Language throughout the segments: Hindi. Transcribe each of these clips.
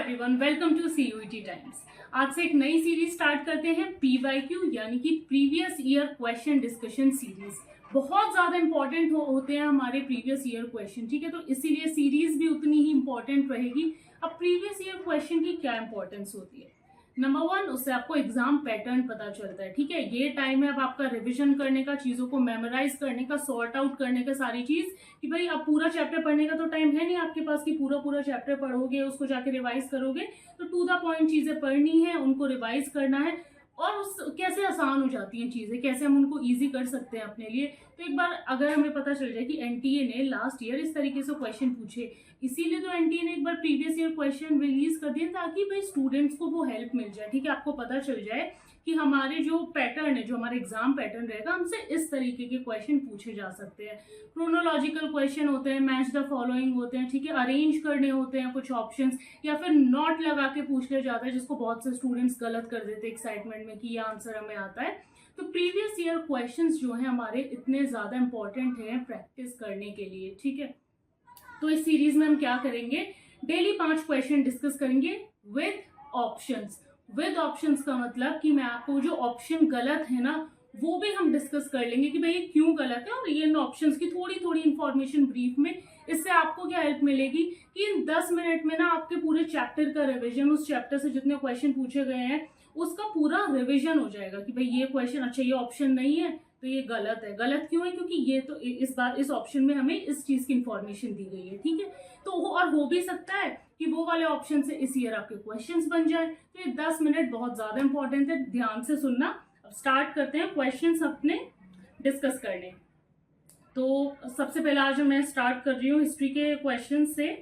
Everyone, welcome to CUET times. आज से एक नई सीरीज स्टार्ट करते हैं, पीवाईक्यू यानी कि previous year question discussion series. बहुत ज्यादा इंपॉर्टेंट होते हैं हमारे प्रीवियस ईयर क्वेश्चन, ठीक है। तो इसीलिए सीरीज भी उतनी ही इंपॉर्टेंट रहेगी। अब प्रीवियस ईयर क्वेश्चन की क्या इंपॉर्टेंस होती है? नंबर 1, उससे आपको एग्जाम पैटर्न पता चलता है, ठीक है। ये टाइम है अब आपका रिवीजन करने का, चीजों को मेमोराइज करने का, सॉर्ट आउट करने का सारी चीज, कि भाई अब पूरा चैप्टर पढ़ने का तो टाइम है नहीं आपके पास कि पूरा चैप्टर पढ़ोगे, उसको जाके रिवाइज करोगे। तो टू द पॉइंट चीजें पढ़नी है, उनको रिवाइज करना है, और उस कैसे आसान हो जाती हैं चीजें, कैसे हम उनको इजी कर सकते हैं अपने लिए। तो एक बार अगर हमें पता चल जाए कि एनटीए ने लास्ट ईयर इस तरीके से क्वेश्चन पूछे, इसीलिए तो एनटीए ने एक बार प्रीवियस ईयर क्वेश्चन रिलीज कर दिए ताकि भाई स्टूडेंट्स को वो हेल्प मिल जाए, ठीक है। आपको पता चल जाए कि हमारे जो पैटर्न है, जो हमारा एग्जाम पैटर्न रहेगा, हमसे इस तरीके के क्वेश्चन पूछे जा सकते हैं। क्रोनोलॉजिकल क्वेश्चन होते हैं, मैच द फॉलोइंग होते हैं, ठीक है। अरेंज करने होते हैं कुछ ऑप्शंस, या फिर नॉट लगा के पूछ लिया जाता है, जिसको बहुत से स्टूडेंट्स गलत कर देते हैं एक्साइटमेंट में कि ये आंसर हमें आता है। तो प्रीवियस ईयर क्वेश्चंस जो हैं हमारे इतने ज्यादा इंपॉर्टेंट हैं प्रैक्टिस करने के लिए, ठीक है। तो इस सीरीज में हम क्या करेंगे, डेली 5 क्वेश्चन डिस्कस करेंगे विद ऑप्शंस। विद ऑप्शंस का मतलब कि मैं आपको जो ऑप्शन गलत है ना, वो भी हम डिस्कस कर लेंगे कि भाई ये क्यों गलत है, और ये इन ऑप्शंस की थोड़ी थोड़ी इंफॉर्मेशन ब्रीफ में। इससे आपको क्या हेल्प मिलेगी कि इन 10 मिनट में ना आपके पूरे चैप्टर का रिवीजन, उस चैप्टर से जितने क्वेश्चन पूछे गए हैं उसका पूरा रिवीजन हो जाएगा कि भाई ये क्वेश्चन, अच्छा ये ऑप्शन नहीं है तो ये गलत है। गलत क्यों है? क्योंकि ये तो इस बार इस ऑप्शन में हमें इस चीज की इंफॉर्मेशन दी गई है, ठीक है। तो और हो भी सकता है कि वो वाले ऑप्शन से इस ईयर आपके क्वेश्चंस बन जाए। तो ये 10 मिनट बहुत ज्यादा इंपॉर्टेंट है, ध्यान से सुनना। अब स्टार्ट करते हैं क्वेश्चंस अपने डिस्कस करने। तो सबसे पहले आज मैं स्टार्ट कर रही हूँ हिस्ट्री के क्वेश्चन से।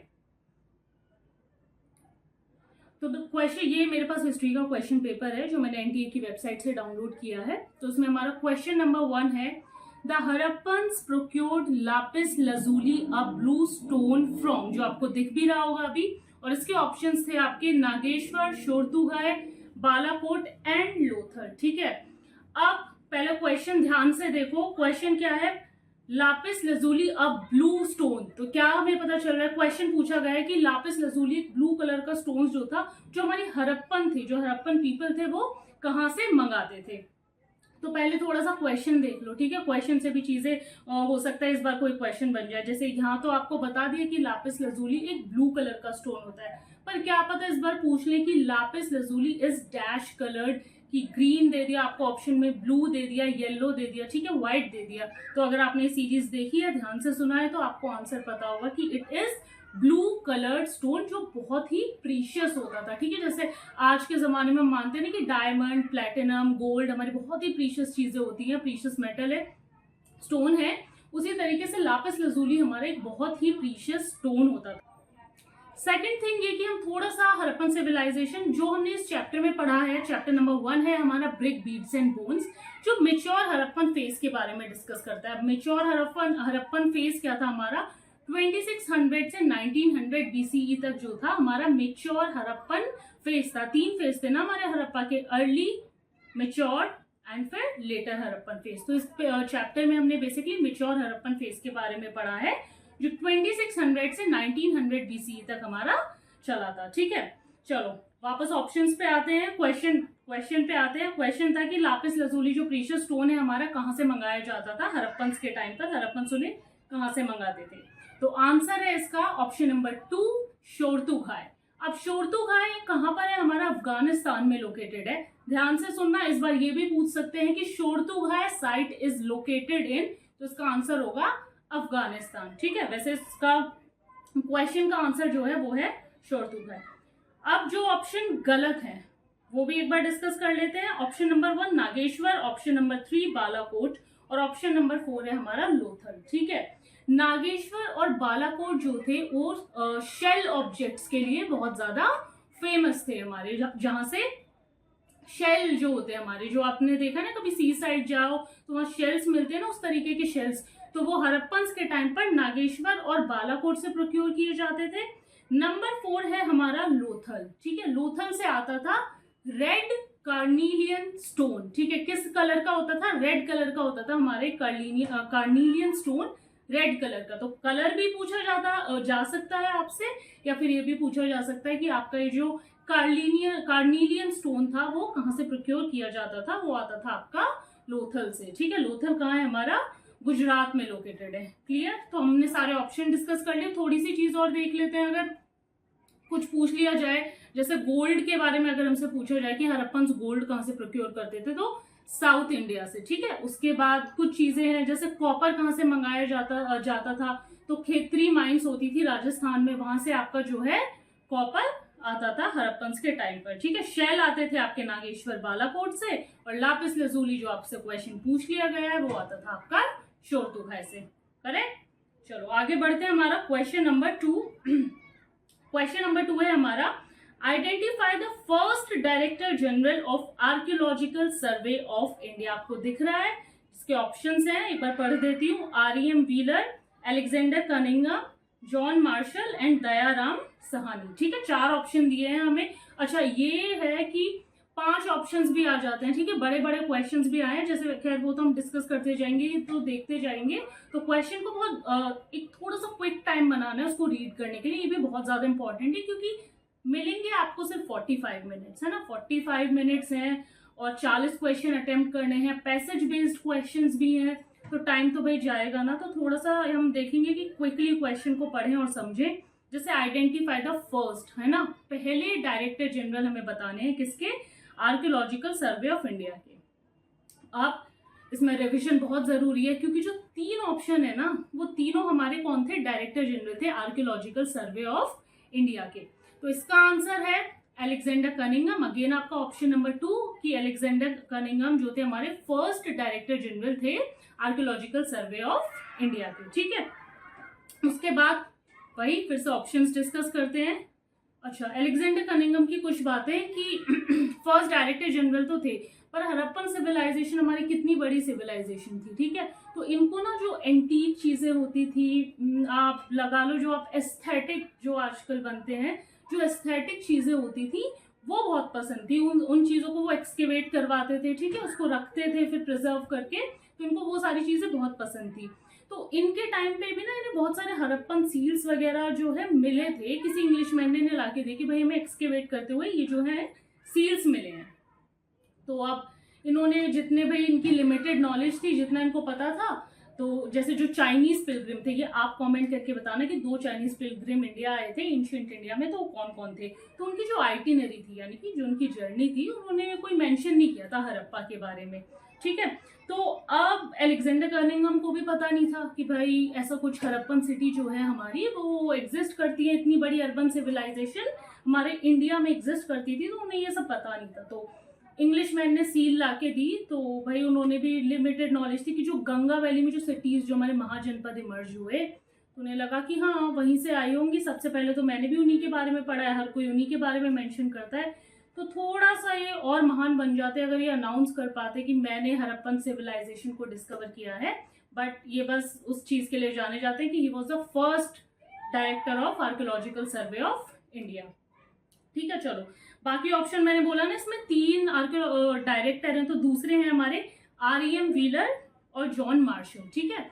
तो क्वेश्चन, ये मेरे पास हिस्ट्री का क्वेश्चन पेपर है जो मैंने एनटीए की वेबसाइट से डाउनलोड किया है। तो उसमें हमारा क्वेश्चन नंबर 1 है, the Harappans procured lapis lazuli a blue stone from, जो आपको दिख भी रहा होगा अभी। और इसके ऑप्शंस थे आपके नागेश्वर, शोरतुगाई, बालाकोट एंड लोथल, ठीक है। अब पहले क्वेश्चन ध्यान से देखो, क्वेश्चन क्या है, लापिस लजूली अ ब्लू स्टोन। तो क्या हमें पता चल रहा है, क्वेश्चन पूछा गया है कि लापिस लजूली ब्लू कलर का स्टोन जो था, जो हमारी हड़प्पन थे, जो हड़प्पन पीपल थे, वो कहाँ से मंगाते थे। तो पहले थोड़ा सा क्वेश्चन देख लो, ठीक है। क्वेश्चन से भी चीजें हो सकता है इस बार कोई क्वेश्चन बन जाए। जैसे यहाँ तो आपको बता दिया कि लापिस लजूली एक ब्लू कलर का स्टोन होता है, पर क्या पता इस बार पूछ ले कि lapis lazuli is dash coloured, कि ग्रीन दे दिया आपको ऑप्शन में, ब्लू दे दिया, येलो दे दिया, ठीक है, व्हाइट दे दिया। तो अगर आपने सीरीज देखी है, ध्यान से सुना है, तो आपको आंसर पता होगा कि it is blue coloured stone, जो बहुत ही प्रीशियस होता था, ठीक है। जैसे आज के जमाने में हम मानते हैं कि डायमंड, प्लैटिनम, गोल्ड हमारी बहुत ही प्रीशियस चीजें होती हैं, प्रीशियस मेटल है, स्टोन है। उसी तरीके से लापिस लजूली हमारा एक बहुत ही प्रीशियस स्टोन होता था। सेकेंड थिंग ये कि हम थोड़ा सा हड़प्पन सिविलाइजेशन, जो हमने इस चैप्टर में पढ़ा है, चैप्टर नंबर 1 है हमारा ब्रिक, बीड्स एंड बोन्स, जो मेच्योर हड़प्पन फेज के बारे में डिस्कस करता है। मेच्योर हड़प्पन फेज क्या था हमारा, 2600 से 1900 बीसीई तक जो था हमारा मेच्योर हड़प्पन फेज था। 3 फेज थे ना हमारे हड़प्पा के, अर्ली, मेच्योर एंड फिर लेटर हड़प्पन फेज। तो इस चैप्टर में हमने बेसिकली मेच्योर हड़प्पन फेज के बारे में पढ़ा है, जो 2600 से 1900 बीसीई तक हमारा चला था, ठीक है। चलो वापस ऑप्शंस पे आते हैं, क्वेश्चन पे आते हैं। क्वेश्चन था कि लापिस लजूली जो प्रीशियस स्टोन है हमारा, कहाँ से मंगाया जाता था हड़प्पन्स के टाइम पर, हड़प्पन सुने कहाँ से मंगाते थे। तो आंसर है इसका ऑप्शन नंबर 2, शोरतुगाई। अब शोरतुगाई कहाँ पर है हमारा, अफगानिस्तान में लोकेटेड है। ध्यान से सुनना, इस बार ये भी पूछ सकते हैं कि शोरतुगाई साइट इज लोकेटेड इन, तो इसका आंसर होगा अफगानिस्तान, ठीक है। वैसे इसका क्वेश्चन का आंसर जो है वो है शोरतुगाई। अब जो ऑप्शन गलत है वो भी एक बार डिस्कस कर लेते हैं। Option number 1 Nageshwar, option number 3 Balakot, और ऑप्शन नंबर 4 है हमारा लोथल, ठीक है। नागेश्वर और बालाकोट जो थे वो शेल ऑब्जेक्ट्स के लिए बहुत ज्यादा फेमस थे हमारे, जहां से शेल जो होते हैं हमारे, जो आपने देखा ना कभी सी साइड जाओ तो वहां शेल्स मिलते हैं ना, उस तरीके के शेल्स, तो वो हड़प्पन्स के टाइम पर नागेश्वर और बालाकोट से प्रोक्योर किए जाते थे। नंबर 4 है हमारा लोथल, ठीक है। लोथल से आता था रेड कार्नीलियन स्टोन, ठीक है। किस कलर का होता था, रेड कलर का होता था हमारे कार्नीलियन स्टोन रेड कलर का। तो कलर भी पूछा जा सकता है आपसे, या फिर ये भी पूछा जा सकता है कि आपका ये जो कार्नीलियन स्टोन था वो कहाँ से प्रोक्योर किया जाता था। वो आता था आपका लोथल से। ठीक है, लोथल कहाँ है हमारा, गुजरात में लोकेटेड है। क्लियर। तो हमने सारे ऑप्शन डिस्कस कर लिए। थोड़ी सी चीज और देख लेते हैं। अगर कुछ पूछ लिया जाए, जैसे गोल्ड के बारे में अगर हमसे पूछा जाए कि हड़प्पन गोल्ड कहाँ से प्रोक्योर करते थे, तो साउथ इंडिया से। ठीक है। उसके बाद कुछ चीजें हैं, जैसे कॉपर कहाँ से मंगाया जाता था, तो खेतरी माइंस होती थी राजस्थान में, वहां से आपका जो है कॉपर आता था हड़प्पन के टाइम पर। ठीक है। शेल आते थे आपके नागेश्वर बालाकोट से, और लापिस लजूली जो आपसे क्वेश्चन पूछ लिया गया है वो आता था आपका शोरतुगाई से। करेक्ट। चलो आगे बढ़ते हैं। हमारा क्वेश्चन नंबर 2 क्वेश्चन नंबर 2 है हमारा, identify the first director general of archaeological survey of India. आपको दिख रहा है, इसके ऑप्शंस हैं, एक बार पढ़ देती हूँ। REM wheeler, Alexander Cunningham, John Marshall and Dayaram Sahani. ठीक है, 4 ऑप्शन दिए हैं हमें। अच्छा, ये है कि 5 ऑप्शंस भी आ जाते हैं। ठीक है, बड़े बड़े क्वेश्चंस भी आए हैं, जैसे खैर वो तो हम डिस्कस करते जाएंगे, तो देखते जाएंगे। तो क्वेश्चन को बहुत एक थोड़ा सा क्विक टाइम बनाना है उसको रीड करने के लिए। ये भी बहुत ज्यादा इंपॉर्टेंट है, क्योंकि मिलेंगे आपको सिर्फ 45 मिनट्स, है ना। 45 मिनट्स हैं और 40 क्वेश्चन अटेम्प्ट करने हैं। पैसेज बेस्ड क्वेश्चंस भी हैं, तो टाइम तो भाई जाएगा ना। तो थोड़ा सा हम देखेंगे कि क्विकली क्वेश्चन को पढ़ें और समझें। जैसे आइडेंटिफाई द फर्स्ट, है ना, पहले डायरेक्टर जनरल हमें बताने हैं किसके, आर्कियोलॉजिकल सर्वे ऑफ इंडिया के। अब इसमें रिविजन बहुत जरूरी है, क्योंकि जो 3 ऑप्शन है ना, वो तीनों हमारे कौन थे, डायरेक्टर जनरल थे आर्कियोलॉजिकल सर्वे ऑफ इंडिया के। तो इसका आंसर है अलेक्जेंडर कनिंघम। अगेन आपका ऑप्शन नंबर 2 कि अलेक्जेंडर कनिंघम जो थे हमारे फर्स्ट डायरेक्टर जनरल थे आर्कियोलॉजिकल सर्वे ऑफ इंडिया के। ठीक है। उसके बाद वही फिर से ऑप्शंस डिस्कस करते हैं। अच्छा, अलेक्जेंडर कनिंघम की कुछ बातें कि फर्स्ट डायरेक्टर जनरल तो थे, पर हड़प्पन सिविलाइजेशन हमारी कितनी बड़ी सिविलाइजेशन थी। ठीक है। तो इनको ना जो एंटीक चीजें होती थी, आप लगा लो, जो आप एस्थेटिक जो आजकल बनते हैं, जो एस्थेटिक चीजें होती थी वो बहुत पसंद थी। उन चीजों को वो एक्सकेवेट करवाते थे। ठीक है, उसको रखते थे फिर प्रिजर्व करके, तो इनको वो सारी चीजें बहुत पसंद थी। तो इनके टाइम पे भी ना इन्हें बहुत सारे हड़प्पन सील्स वगैरह जो है मिले थे। किसी इंग्लिश मैन ने लाके दी कि भाई हमें एक्सकेवेट करते हुए ये जो है सील्स मिले हैं। तो अब इन्होंने जितने भाई इनकी लिमिटेड नॉलेज थी, जितना इनको पता था, तो जैसे जो चाइनीज पिलग्रिम थे, ये आप कमेंट करके बताना कि 2 चाइनीज पिलग्रिम इंडिया आए थे एंशिएंट इंडिया में, तो कौन कौन थे। तो उनकी जो आइटिनरी थी, यानी कि जो उनकी जर्नी थी, उन्होंने कोई मेंशन नहीं किया था हड़प्पा के बारे में। ठीक है। तो अब अलेक्जेंडर कनिंघम को भी पता नहीं था कि भाई ऐसा कुछ हड़प्पन सिटी जो है हमारी वो एग्जिस्ट करती है, इतनी बड़ी अर्बन सिविलाइजेशन हमारे इंडिया में एग्जिस्ट करती थी, तो उन्हें ये सब पता नहीं था। तो इंग्लिश मैन ने सील ला के दी, तो भाई उन्होंने भी लिमिटेड नॉलेज थी कि जो गंगा वैली में जो सिटीज जो हमारे महाजनपद इमर्ज हुए, तो उन्हें लगा कि हाँ वहीं से आई होंगी। सबसे पहले तो मैंने भी उन्हीं के बारे में पढ़ा है, हर कोई उन्हीं के बारे में मेंशन करता है। तो थोड़ा सा ये और महान बन जाते अगर ये अनाउंस कर पाते कि मैंने हड़प्पन सिविलाइजेशन को डिस्कवर किया है। बट ये बस उस चीज के लिए जाने जाते हैं कि he was the first director of archaeological survey of India. ठीक है। चलो बाकी ऑप्शन मैंने बोला ना, इसमें 3 डायरेक्टर हैं, तो दूसरे हैं हमारे REM व्हीलर और जॉन मार्शल। ठीक है।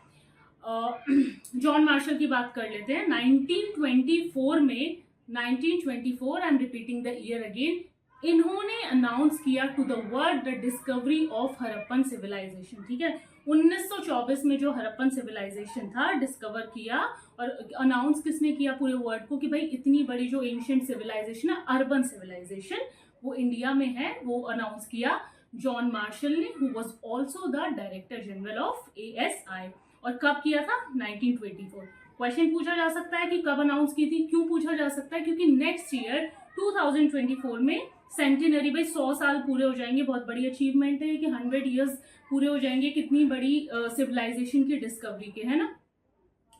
जॉन मार्शल की बात कर लेते हैं। 1924 में, 1924, I am repeating the year again, इन्होंने अनाउंस किया to the world the discovery of Harappan civilisation. ठीक है। 1924 में जो हड़प्पन सिविलाइजेशन था डिस्कवर किया, और अनाउंस किसने किया पूरे वर्ल्ड को कि भाई इतनी बड़ी जो एंशिएंट सिविलाइजेशन है, अर्बन सिविलाइजेशन, वो इंडिया में है, वो अनाउंस किया जॉन मार्शल ने, who was also the director general of ASI। और कब किया था, 1924। क्वेश्चन पूछा जा सकता है कि कब अनाउंस की थी। क्यों पूछा जा सकता है, क्योंकि नेक्स्ट ईयर 2024 में सेंटिनरी, भाई 100 साल पूरे हो जाएंगे। बहुत बड़ी अचीवमेंट है कि 100 ईयर्स पूरे हो जाएंगे कितनी बड़ी सिविलाइजेशन की डिस्कवरी के, है ना।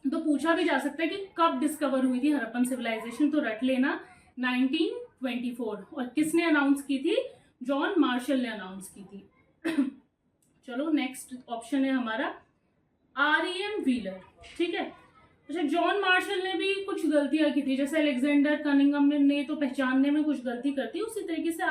तो पूछा भी जा सकता है कि कब डिस्कवर हुई थी हड़प्पन सिविलाइजेशन, तो रट लेना 1924। और किसने अनाउंस की थी, जॉन मार्शल ने अनाउंस की थी। चलो नेक्स्ट ऑप्शन है हमारा REM व्हीलर। ठीक है। अच्छा, जॉन मार्शल ने भी कुछ गलतियां की थी, जैसे अलेक्जेंडर कनिंघम ने तो पहचानने में कुछ गलती करती, उसी तरीके से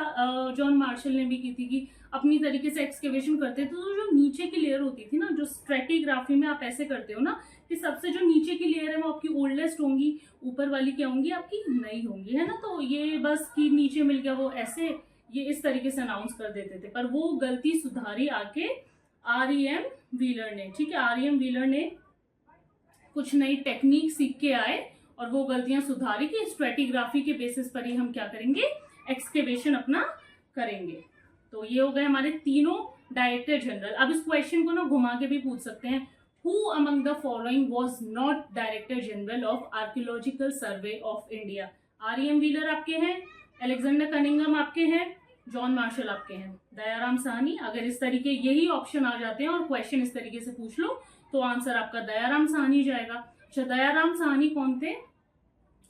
जॉन मार्शल ने भी की थी कि अपनी तरीके से एक्सकेवेशन करते थे, तो जो नीचे की लेयर होती थी ना, जो स्ट्रेटिग्राफी में आप ऐसे करते हो ना कि सबसे जो नीचे की लेयर है वो आपकी ओल्डेस्ट होंगी, ऊपर वाली क्या होंगी, आपकी नई होंगी, है ना। तो ये बस कि नीचे मिल गया, वो ऐसे ये इस तरीके से अनाउंस कर देते थे, पर वो गलती सुधारी आके REM व्हीलर ने। ठीक है, REM व्हीलर ने कुछ नई टेक्निक सीख के आए और वो गलतियां सुधारी कि स्ट्रेटिग्राफी के बेसिस पर ही हम क्या करेंगे, एक्सकेवेशन अपना करेंगे। तो ये हो गए हमारे तीनों डायरेक्टर जनरल। अब इस क्वेश्चन को ना घुमा के भी पूछ सकते हैं, who among the following was not director general of archaeological survey of India. REM wheeler आपके हैं, अलेक्जेंडर कनिंघम आपके हैं, जॉन मार्शल आपके हैं, दयाराम साहनी। अगर इस तरीके यही ऑप्शन आ जाते हैं और क्वेश्चन इस तरीके से पूछ लो तो आंसर आपका दयाराम साहनी जाएगा। अच्छा, दयाराम साहनी कौन थे?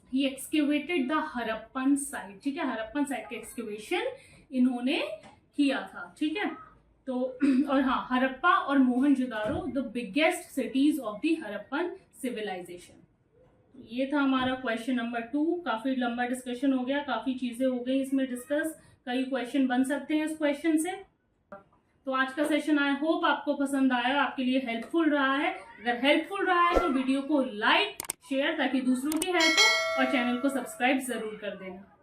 ही एक्सकेवेटेड द हरप्पन साइट। ठीक है, हरप्पन साइट के एक्सकेवेशन इन्होंने किया था। ठीक है, तो और हाँ, हरप्पा और Mohenjodaro the biggest cities of the Harappan civilisation. ये था हमारा क्वेश्चन नंबर 2। काफी लंबा डिस्कशन हो गया, काफी चीजें हो गई इसमें डिस्कस, कई क्वेश्चन बन सकते हैं इस क्वेश्चन से। तो आज का सेशन आई होप आपको पसंद आया, आपके लिए हेल्पफुल रहा है। अगर हेल्पफुल रहा है तो वीडियो को लाइक शेयर ताकि दूसरों की हेल्प हो, और चैनल को सब्सक्राइब जरूर कर देना।